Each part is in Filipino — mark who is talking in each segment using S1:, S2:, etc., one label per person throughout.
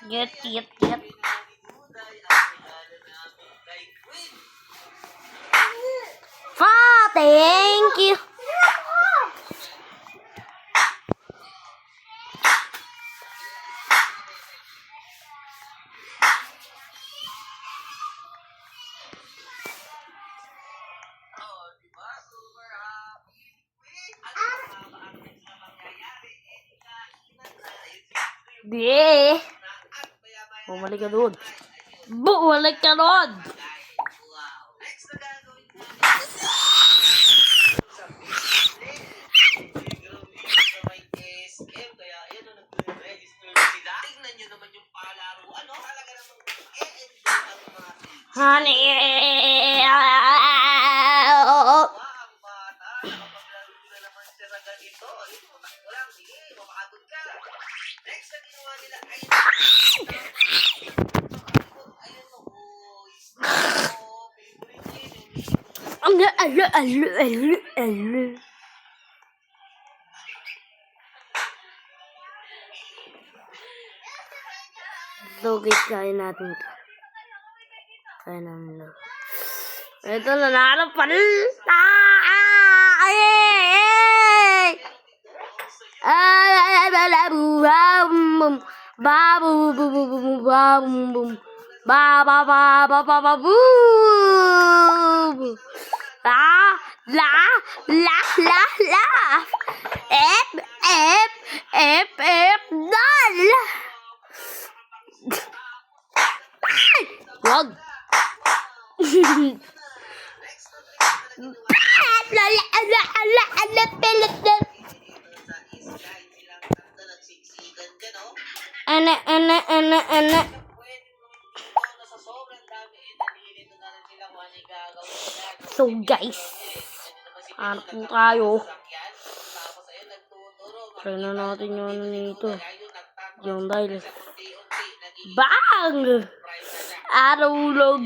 S1: Get. Thank you. Yeah. Bumalik ka doon. Honey. So guys, kain natin ito. Kain namin ito. Ito na nalang pala. Wag. Ana. So guys, ano po tayo? Try na natin yung ano nito. Yung dahil. Bang! Arulog.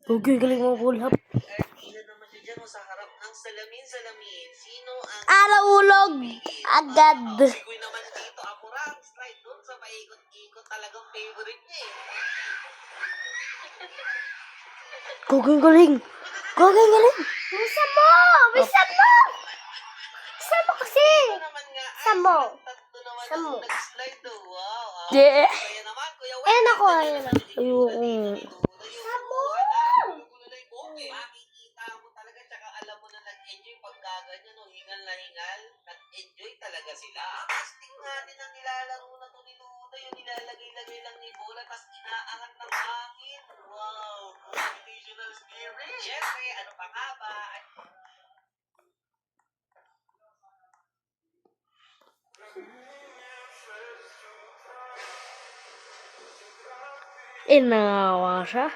S1: Okay, galing mo pulhap. Arulog. Agad. Galing. Bisa mo kasi. Samo. Yeah. Ayoko. Samo. Makikita mo talaga, tsaka alam mo na nag-enjoy pagkaganyan, no? Hingal na hingal, nag-enjoy talaga sila. Casting nga din ang nilalaro na to ni Luda, yung nilalagay-lagay lang ni bola, tas inaangat ng hangin. Wow, computational spirit. Siyempre, ano pa nga ba? Inawa siya.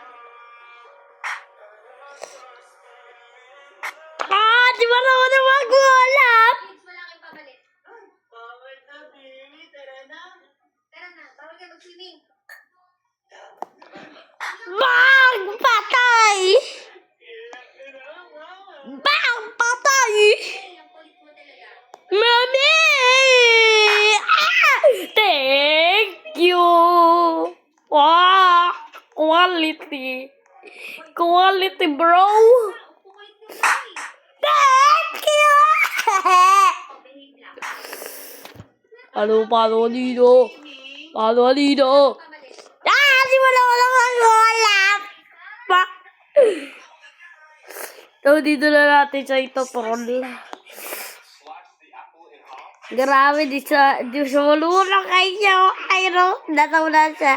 S1: Di ba naman na mag-ulap? Wala kang pabalit. Bawal na, baby. Tara na. Bawal ka mag-swimming. Bang! Patay! Mami! Thank you! Wow! Quality, bro! Thank you! Paano dito? Di mo na mag-ulap! So, dito na natin sa ito, Paul. Grabe, di siya malulong kayo. Nataw na siya.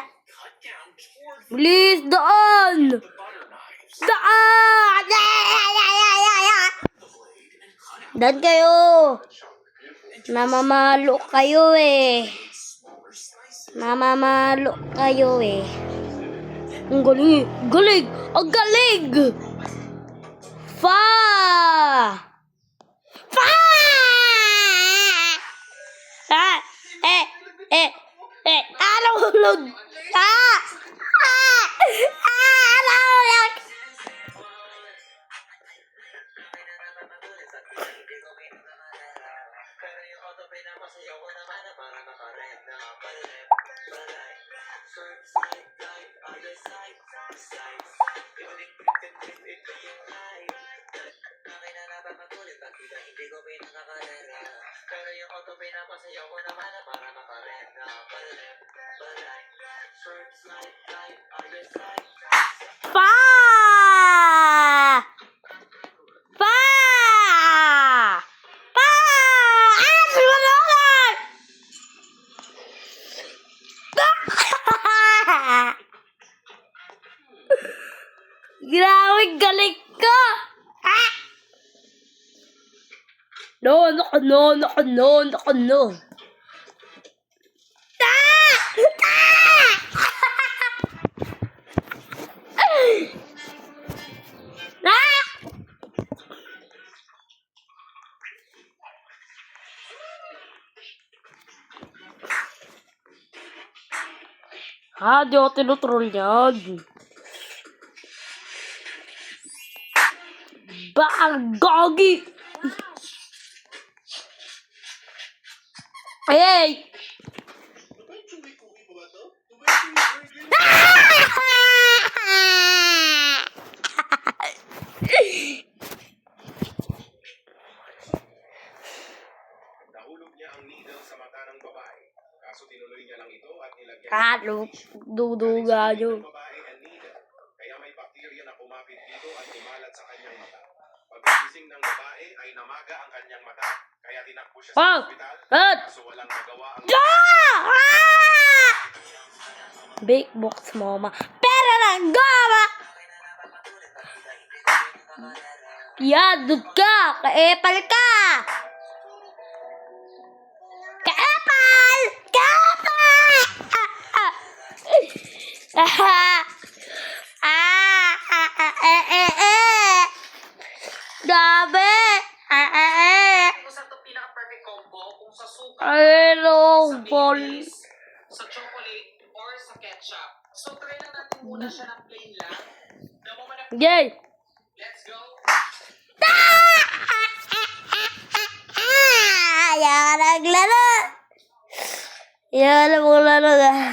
S1: Please, doon! Doon kayo! Namamalo kayo eh.
S2: Ang galing. Galing. Ang galing. Fa. Fa. Ah. Ano hulog? Ah. Ano hulog? Pa! Pa! Pa! Sumunod! Grabe, galing ka! Ah! No. Di ako tinutroll yan. Bang! Gogi! Ay!
S3: Nahulog niya ang needle sa mata ng babae. Kaso tinuloy niya lang ito at nilagyan
S2: Duduga nyo.
S3: ng babae ang needle. Kaya may bakterya na kumapit dito at kumalat sa kanyang mata. Pagkagising ng babae ay namaga ang kanyang mata. Kaya tinakbo siya sa ospital. Kaso walang magawa ang
S2: Big box mama. Pero lang goma! Yadod ka! Kaepal ka! Kaepal! Kaepal! Gabi!
S1: Kung saan ito pinaka-perfect combo, kung sa suka,
S2: Hello,
S1: sa
S2: Paul.
S1: mayonnaise, sa chocolate, or sa ketchup. So, try lang natin muna siya ng plain lang. The moment na,
S2: Yay!
S1: let's go.
S2: Ayaw ka naglaro! Ayaw ka na maglaro.